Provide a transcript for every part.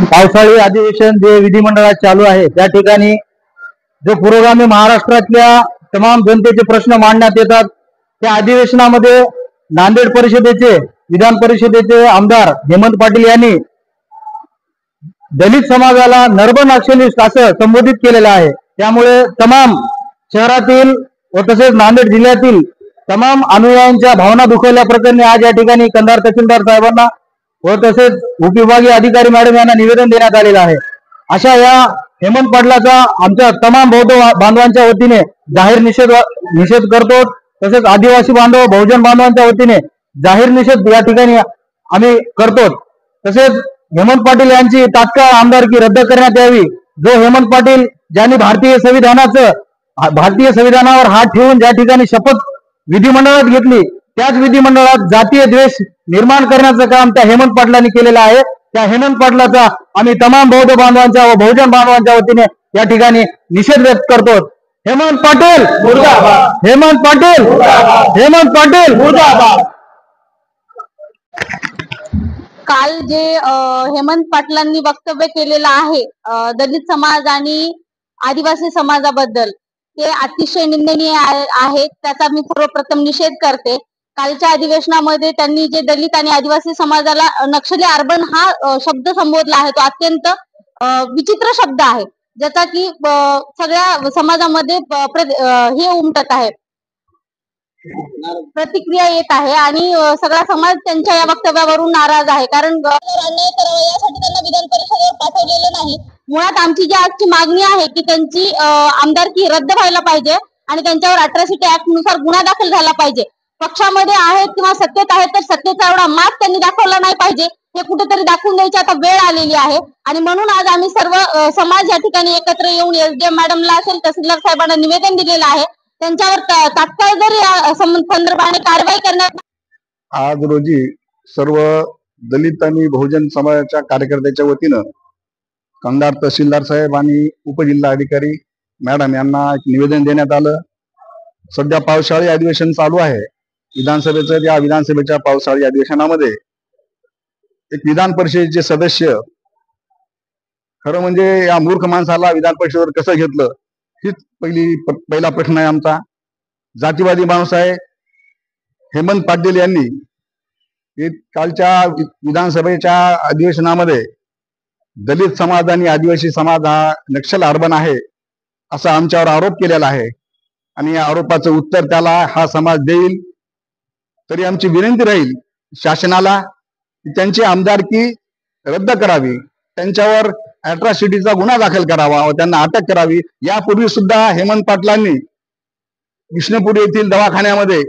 पावसाळी अधिवेशन जे विधिमंडळात चालू आहे त्या ठिकाणी जो पुरोगामी महाराष्ट्रातल्या तमाम जनतेचे प्रश्न मांडण्यात येतात त्या अधिवेशनामध्ये नांदेड परिषदेचे विधान परिषदेचे आमदार हेमंत पाटील यांनी दलित समाजाला नर्बन नक्षलिस्ट असं संबोधित केलेलं आहे। त्यामुळे तमाम शहरातील व तसेच नांदेड जिल्ह्यातील तमाम अनुयायांच्या भावना दुखवल्या प्रकरणी आज या ठिकाणी कंधार तहसीलदार साहेबांना व तसेच उपविभागीय अधिकारी मॅडम यांना निवेदन देण्यात आलेलं आहे। अशा या हेमंत पाटलाचा आमच्या तमाम बौद्ध बांधवांच्या वतीने जाहीर निषेध करतो। तसेच आदिवासी बांधव बहुजन बांधवांच्या वतीने जाहीर निषेध या ठिकाणी आम्ही करतो। तसेच हेमंत पाटील यांची तात्काळ आमदारकी रद्द करण्यात यावी। जो हेमंत पाटील ज्यांनी भारतीय संविधानावर हात ठेवून ज्या ठिकाणी शपथ विधिमंडळात घेतली त्याच विधिमंडळात जातीय द्वेष निर्माण करण्याचं काम त्या हेमंत पाटलांनी केलेलं आहे। त्या हेमंत पाटलाचा आम्ही तमाम बौद्ध बांधवांच्या व बहुजन बांधवांच्या वतीने या ठिकाणी निषेध व्यक्त करतो। हेमंत पाटील मुर्दाबाद, हेमंत पाटील मुर्दाबाद, हेमंत पाटील मुर्दाबाद। काल जे हेमंत पाटलांनी वक्तव्य केलेलं आहे दलित समाज आणि आदिवासी समाजाबद्दल ते अतिशय निंदनीय आहे। त्याचा मी सर्वप्रथम निषेध करते। कालच्या अधिवेशनामध्ये त्यांनी जे दलित आणि आदिवासी समाजाला नक्षली अर्बन हा शब्द संबोधला आहे तो अत्यंत विचित्र शब्द आहे, ज्याचा की सगळ्या समाजामध्ये हे उमटत आहे, प्रतिक्रिया येत आहे आणि सगळा समाज त्यांच्या या वक्तव्यावरून नाराज आहे। कारण अन्याय करावा यासाठी त्यांना विधान परिषदेवर पाठवलेलं नाही। मुळात आमची जी आजची मागणी आहे की त्यांची आमदारकी रद्द व्हायला पाहिजे आणि त्यांच्यावर अट्रॉसिटी ऍक्ट नुसार गुन्हा दाखल झाला पाहिजे। पक्षामध्ये आहेत किंवा सत्तेत आहेत तर सत्तेचा एवढा मात त्यांनी दाखवला नाही पाहिजे, हे कुठेतरी दाखवून द्यायची आता वेळ आलेली आहे। आणि म्हणून आज आम्ही सर्व समाज या ठिकाणी एकत्र येऊन एसडीएम मॅडमला असेल तहसीलदार साहेबांना निवेदन दिलेलं आहे। त्यांच्यावर तात्काळ जर या संदर्भाने कारवाई करण्यात। आज रोजी सर्व दलित आणि बहुजन समाजाच्या कार्यकर्त्याच्या वतीनं कंधार तहसीलदार साहेब आणि उपजिल्हाधिकारी मॅडम यांना एक निवेदन देण्यात आलं। सध्या पावसाळी अधिवेशन चालू आहे विधानसभेचं। या विधानसभेच्या पावसाळी अधिवेशनामध्ये एक विधान परिषदेचे सदस्य, खरं म्हणजे या मूर्ख माणसाला विधान परिषदेवर कसं घेतलं हीच पहिला प्रश्न आहे आमचा। जातीवादी माणूस आहे हेमंत पाटील यांनी कालच्या विधानसभेच्या अधिवेशनामध्ये दलित समाज आणि आदिवासी समाज हा नक्षल अर्बन आहे असा आमच्यावर आरोप केलेला आहे आणि या आरोपाचं उत्तर त्याला हा समाज देईल। तरी आमची विनंती राहील शासनाला की त्यांची आमदारकी रद्द करावी, त्यांच्यावर अट्रॉसिटीचा गुन्हा दाखल करावा व त्यांना अटक करावी। यापूर्वी सुद्धा हेमंत पाटलांनी विष्णुपुरी येथील दवाखान्यामध्ये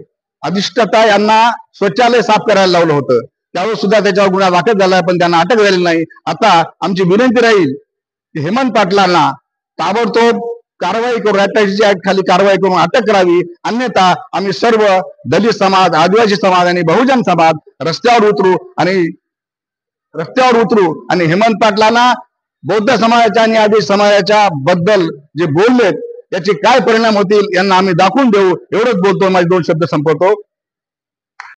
अधिष्ठाता यांना शौचालय साफ करायला लावलं होतं, त्यावेळेस सुद्धा त्याच्यावर गुन्हा दाखल झाला पण त्यांना अटक झालेली नाही। आता आमची विनंती राहील की हेमंत पाटलांना ताबडतोब कारवाई करून अट्रॉसिटी ऍक्ट खाली कारवाई करून अटक करावी, अन्यथा आम्ही सर्व दलित समाज, आदिवासी समाज आणि बहुजन समाज रस्त्यावर उतरू आणि हेमंत पाटलांना बौद्ध समाजाच्या आणि आदिवासी समाजाच्या बद्दल जे बोललेत त्याचे काय परिणाम होतील यांना आम्ही दाखवून देऊ। एवढंच बोलतो, माझे 2 शब्द संपवतो।